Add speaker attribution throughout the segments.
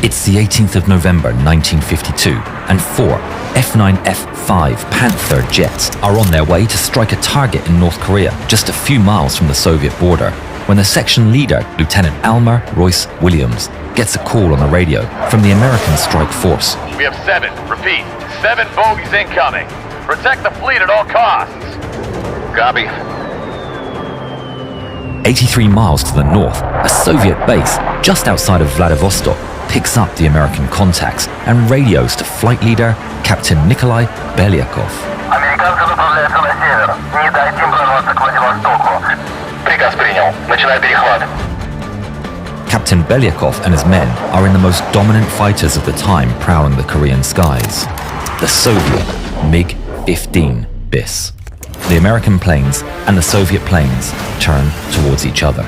Speaker 1: It's the 18th of November 1952, and 4 F9F Panther jets are on their way to strike a target in North Korea, just a few miles from the Soviet border, when the section leader, Lieutenant Almer Royce Williams, gets a call on the radio from the American strike force.
Speaker 2: We have 7 bogies incoming. Protect the fleet at all costs. Copy.
Speaker 1: 83 miles to the north, a Soviet base just outside of Vladivostok picks up the American contacts and radios to flight leader Captain Nikolai Belyakov. Captain Belyakov and his men are in the most dominant fighters of the time prowling the Korean skies. The Soviet MiG-15 BIS. The American planes and the Soviet planes turn towards each other.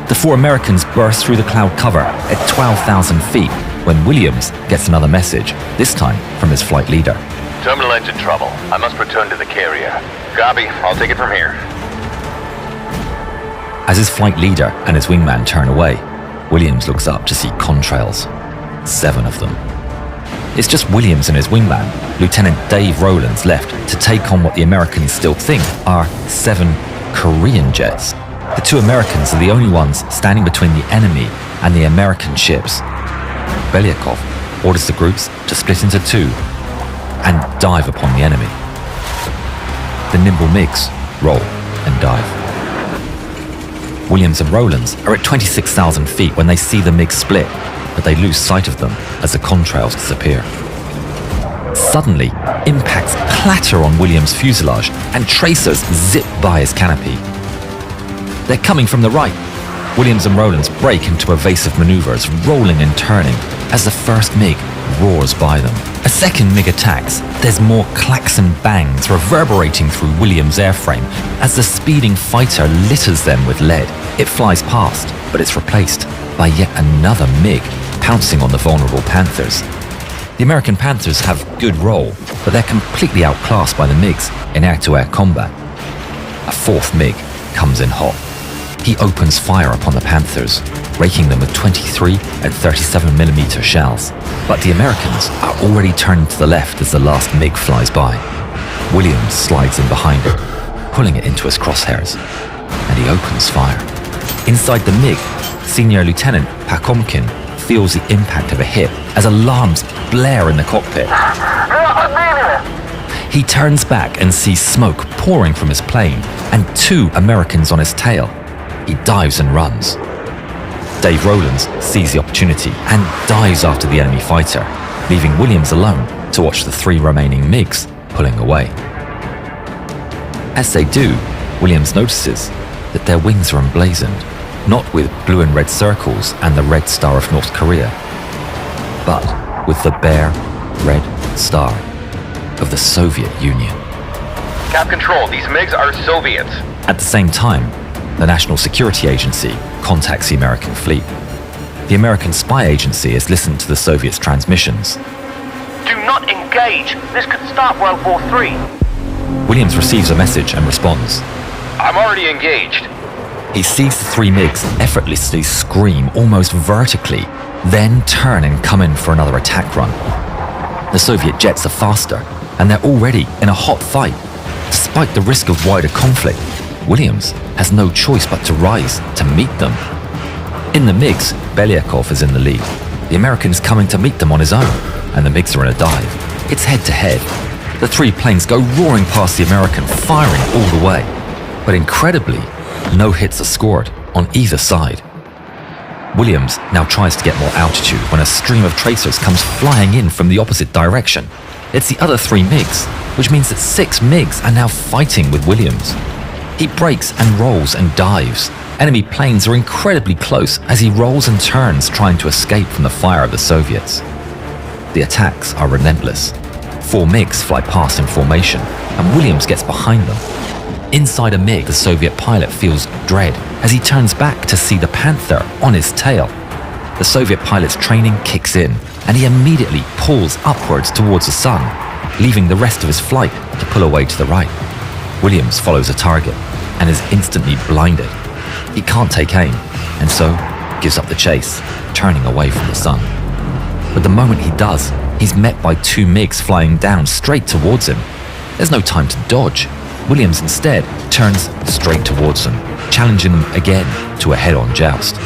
Speaker 1: The 4 Americans burst through the cloud cover at 12,000 feet when Williams gets another message, this time from his flight leader.
Speaker 2: Terminal engine trouble. I must return to the carrier. Copy. I'll take it from here.
Speaker 1: As his flight leader and his wingman turn away, Williams looks up to see contrails. 7 of them. It's just Williams and his wingman, Lieutenant Dave Rowlands, left to take on what the Americans still think are 7 Korean jets. The 2 Americans are the only ones standing between the enemy and the American ships. Belyakov orders the groups to split into 2 and dive upon the enemy. The nimble MiGs roll and dive. Williams and Rowlands are at 26,000 feet when they see the MiGs split, but they lose sight of them as the contrails disappear. Suddenly, impacts clatter on Williams' fuselage and tracers zip by his canopy. They're coming from the right. Williams and Rowlands break into evasive maneuvers, rolling and turning as the first MiG roars by them. A second MiG attacks. There's more clacks and bangs reverberating through Williams' airframe as the speeding fighter litters them with lead. It flies past, but it's replaced by yet another MiG pouncing on the vulnerable Panthers. The American Panthers have good roll, but they're completely outclassed by the MiGs in air-to-air combat. A 4th MiG comes in hot. He opens fire upon the Panthers, raking them with 23 and 37mm shells. But the Americans are already turning to the left as the last MiG flies by. Williams slides in behind it, pulling it into his crosshairs, and he opens fire. Inside the MiG, Senior Lieutenant Pakomkin feels the impact of a hit as alarms blare in the cockpit. He turns back and sees smoke pouring from his plane and 2 Americans on his tail. He dives and runs. Dave Rowlands sees the opportunity and dives after the enemy fighter, leaving Williams alone to watch the 3 remaining MiGs pulling away. As they do, Williams notices that their wings are emblazoned, not with blue and red circles and the red star of North Korea, but with the bare red star of the Soviet Union.
Speaker 2: Cap Control, these MiGs are Soviets.
Speaker 1: At the same time, the National Security Agency contacts the American fleet. The American spy agency has listened to the Soviets' transmissions.
Speaker 3: Do not engage. This could start World War III.
Speaker 1: Williams receives a message and responds.
Speaker 2: I'm already engaged.
Speaker 1: He sees the 3 MiGs effortlessly scream almost vertically, then turn and come in for another attack run. The Soviet jets are faster, and they're already in a hot fight. Despite the risk of wider conflict, Williams has no choice but to rise to meet them. In the MiGs, Belyakov is in the lead. The American is coming to meet them on his own, and the MiGs are in a dive. It's head-to-head. The 3 planes go roaring past the American, firing all the way. But incredibly, no hits are scored on either side. Williams now tries to get more altitude when a stream of tracers comes flying in from the opposite direction. It's the other 3 MiGs, which means that 6 MiGs are now fighting with Williams. He brakes and rolls and dives. Enemy planes are incredibly close as he rolls and turns trying to escape from the fire of the Soviets. The attacks are relentless. 4 MiGs fly past in formation, and Williams gets behind them. Inside a MiG, the Soviet pilot feels dread as he turns back to see the Panther on his tail. The Soviet pilot's training kicks in, and he immediately pulls upwards towards the sun, leaving the rest of his flight to pull away to the right. Williams follows a target and is instantly blinded. He can't take aim, and so gives up the chase, turning away from the sun. But the moment he does, he's met by two MiGs flying down straight towards him. There's no time to dodge. Williams instead turns straight towards them, challenging them again to a head-on joust.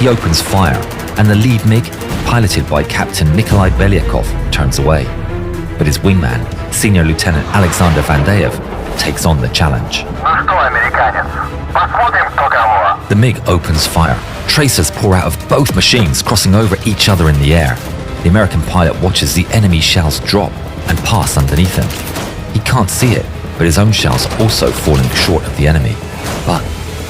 Speaker 1: He opens fire, and the lead MiG, piloted by Captain Nikolai Belyakov, turns away. But his wingman, Senior Lieutenant Alexander Vandeyev, takes on the challenge. The MiG opens fire. Tracers pour out of both machines, crossing over each other in the air. The American pilot watches the enemy shells drop and pass underneath him. He can't see it, but his own shells are also falling short of the enemy. But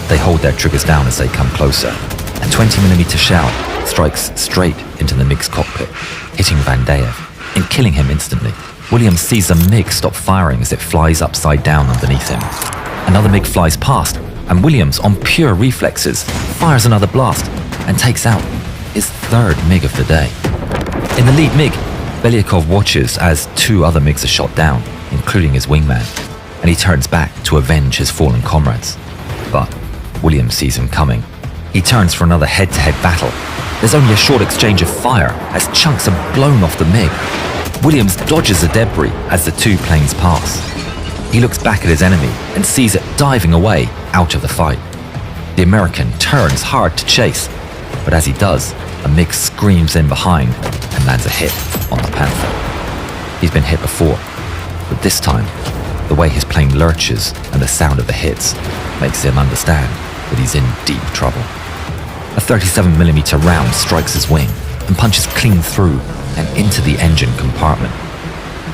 Speaker 1: they hold their triggers down as they come closer. A 20mm shell strikes straight into the MiG's cockpit, hitting Vandeyev and killing him instantly. Williams sees the MiG stop firing as it flies upside down underneath him. Another MiG flies past, and Williams, on pure reflexes, fires another blast and takes out his third MiG of the day. In the lead MiG, Belyakov watches as two other MiGs are shot down, including his wingman, and he turns back to avenge his fallen comrades. But Williams sees him coming. He turns for another head-to-head battle. There's only a short exchange of fire as chunks are blown off the MiG. Williams dodges the debris as the two planes pass. He looks back at his enemy and sees it diving away out of the fight. The American turns hard to chase, but as he does, a MiG screams in behind and lands a hit on the Panther. He's been hit before, but this time, the way his plane lurches and the sound of the hits makes him understand that he's in deep trouble. A 37mm round strikes his wing and punches clean through and into the engine compartment.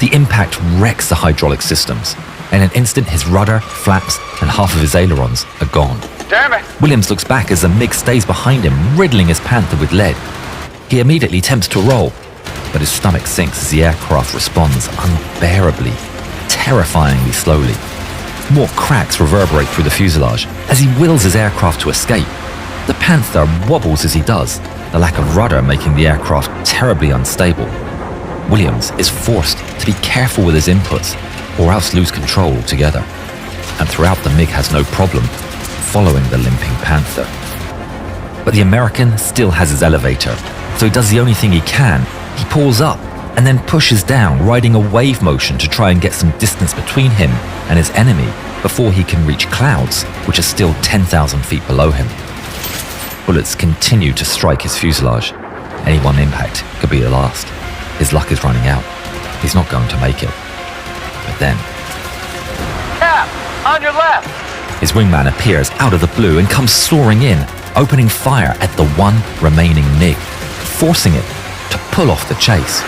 Speaker 1: The impact wrecks the hydraulic systems. In an instant, his rudder, flaps, and half of his ailerons are gone.
Speaker 2: Damn it!
Speaker 1: Williams looks back as the MiG stays behind him, riddling his Panther with lead. He immediately attempts to roll, but his stomach sinks as the aircraft responds unbearably, terrifyingly slowly. More cracks reverberate through the fuselage as he wills his aircraft to escape. The Panther wobbles as he does, the lack of rudder making the aircraft terribly unstable. Williams is forced to be careful with his inputs or else lose control altogether. And throughout, the MiG has no problem following the limping Panther. But the American still has his elevator, so he does the only thing he can. He pulls up and then pushes down, riding a wave motion to try and get some distance between him and his enemy before he can reach clouds, which are still 10,000 feet below him. Bullets continue to strike his fuselage. Any one impact could be the last. His luck is running out. He's not going to make it. But then,
Speaker 3: Cap! On your left!
Speaker 1: his wingman appears out of the blue and comes soaring in, opening fire at the one remaining MiG, forcing it to pull off the chase.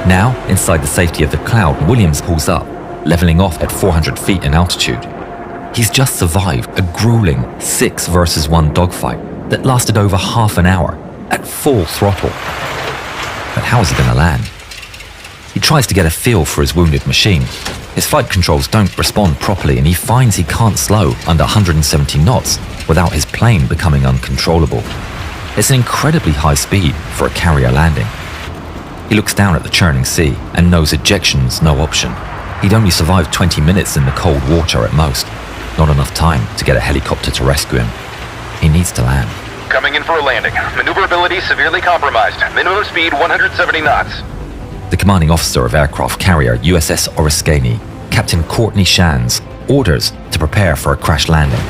Speaker 1: Now, inside the safety of the cloud, Williams pulls up, leveling off at 400 feet in altitude. He's just survived a grueling 6 versus 1 dogfight that lasted over half an hour at full throttle. But how is he going to land? He tries to get a feel for his wounded machine. His flight controls don't respond properly and he finds he can't slow under 170 knots without his plane becoming uncontrollable. It's an incredibly high speed for a carrier landing. He looks down at the churning sea and knows ejection's no option. He'd only survived 20 minutes in the cold water at most. Not enough time to get a helicopter to rescue him. He needs to land.
Speaker 2: Coming in for a landing. Maneuverability severely compromised. Minimum speed 170 knots.
Speaker 1: The commanding officer of aircraft carrier USS Oriskany, Captain Courtney Shands, orders to prepare for a crash landing.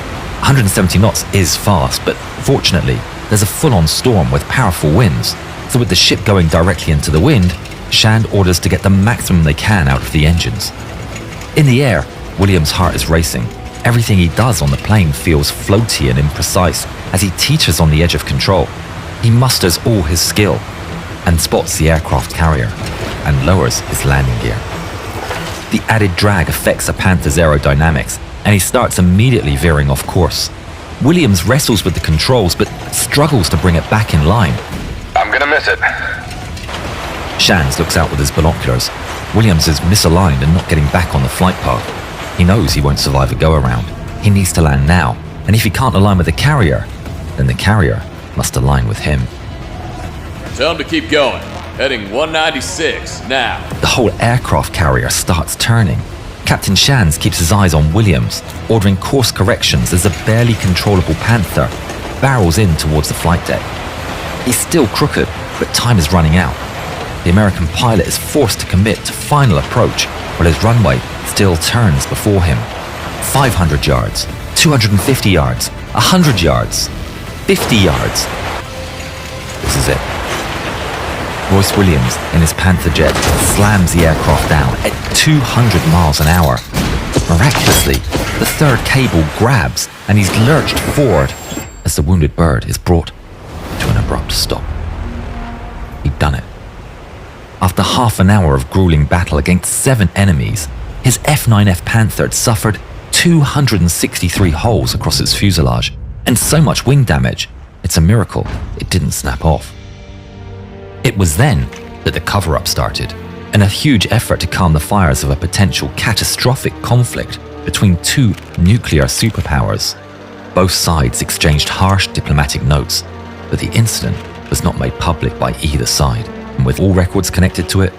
Speaker 1: 170 knots is fast, but fortunately, there's a full-on storm with powerful winds. So with the ship going directly into the wind, Shand orders to get the maximum they can out of the engines. In the air, Williams' heart is racing. Everything he does on the plane feels floaty and imprecise as he teeters on the edge of control. He musters all his skill and spots the aircraft carrier and lowers his landing gear. The added drag affects the Panther's aerodynamics and he starts immediately veering off course. Williams wrestles with the controls but struggles to bring it back in line.
Speaker 2: I'm gonna miss it.
Speaker 1: Shands looks out with his binoculars. Williams is misaligned and not getting back on the flight path. He knows he won't survive a go-around. He needs to land now, and if he can't align with the carrier, then the carrier must align with him.
Speaker 4: Tell him to keep going. Heading 196 now.
Speaker 1: The whole aircraft carrier starts turning. Captain Shands keeps his eyes on Williams, ordering course corrections as a barely controllable Panther barrels in towards the flight deck. He's still crooked, but time is running out. The American pilot is forced to commit to final approach while his runway still turns before him. 500 yards, 250 yards, 100 yards, 50 yards. This is it. Royce Williams in his Panther jet slams the aircraft down at 200 miles an hour. Miraculously, the third cable grabs and he's lurched forward as the wounded bird is brought to an abrupt stop. He'd done it. After half an hour of grueling battle against 7 enemies, his F9F Panther had suffered 263 holes across its fuselage and so much wing damage, it's a miracle it didn't snap off. It was then that the cover-up started, and a huge effort to calm the fires of a potential catastrophic conflict between 2 nuclear superpowers. Both sides exchanged harsh diplomatic notes, but the incident was not made public by either side, and with all records connected to it,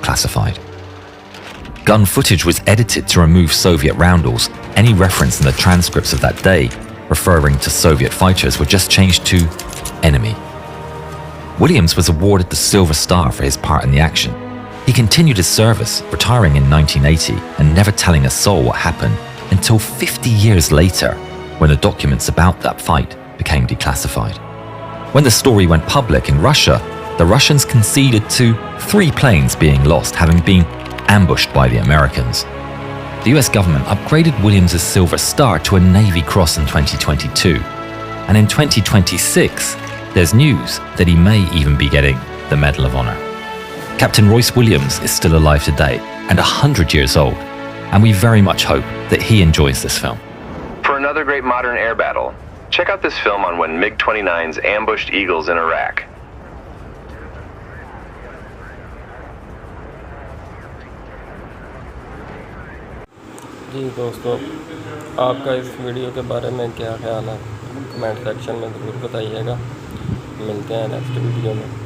Speaker 1: classified. Gun footage was edited to remove Soviet roundels. Any reference in the transcripts of that day referring to Soviet fighters were just changed to enemy. Williams was awarded the Silver Star for his part in the action. He continued his service, retiring in 1980 and never telling a soul what happened until 50 years later, when the documents about that fight became declassified. When the story went public in Russia, the Russians conceded to 3 planes being lost, having been ambushed by the Americans. The US government upgraded Williams' Silver Star to a Navy Cross in 2022, and in 2026, there's news that he may even be getting the Medal of Honor. Captain Royce Williams is still alive today and 100 years old, and we very much hope that he enjoys this film.
Speaker 5: For another great modern air battle, check out this film on when MiG-29s ambushed Eagles in Iraq.
Speaker 6: जी दोस्तों, आपका इस video के बारे में क्या ख्याल है? Comment section में ज़रूर बताइएगा। मिलते हैं नेक्स्ट वीडियो में।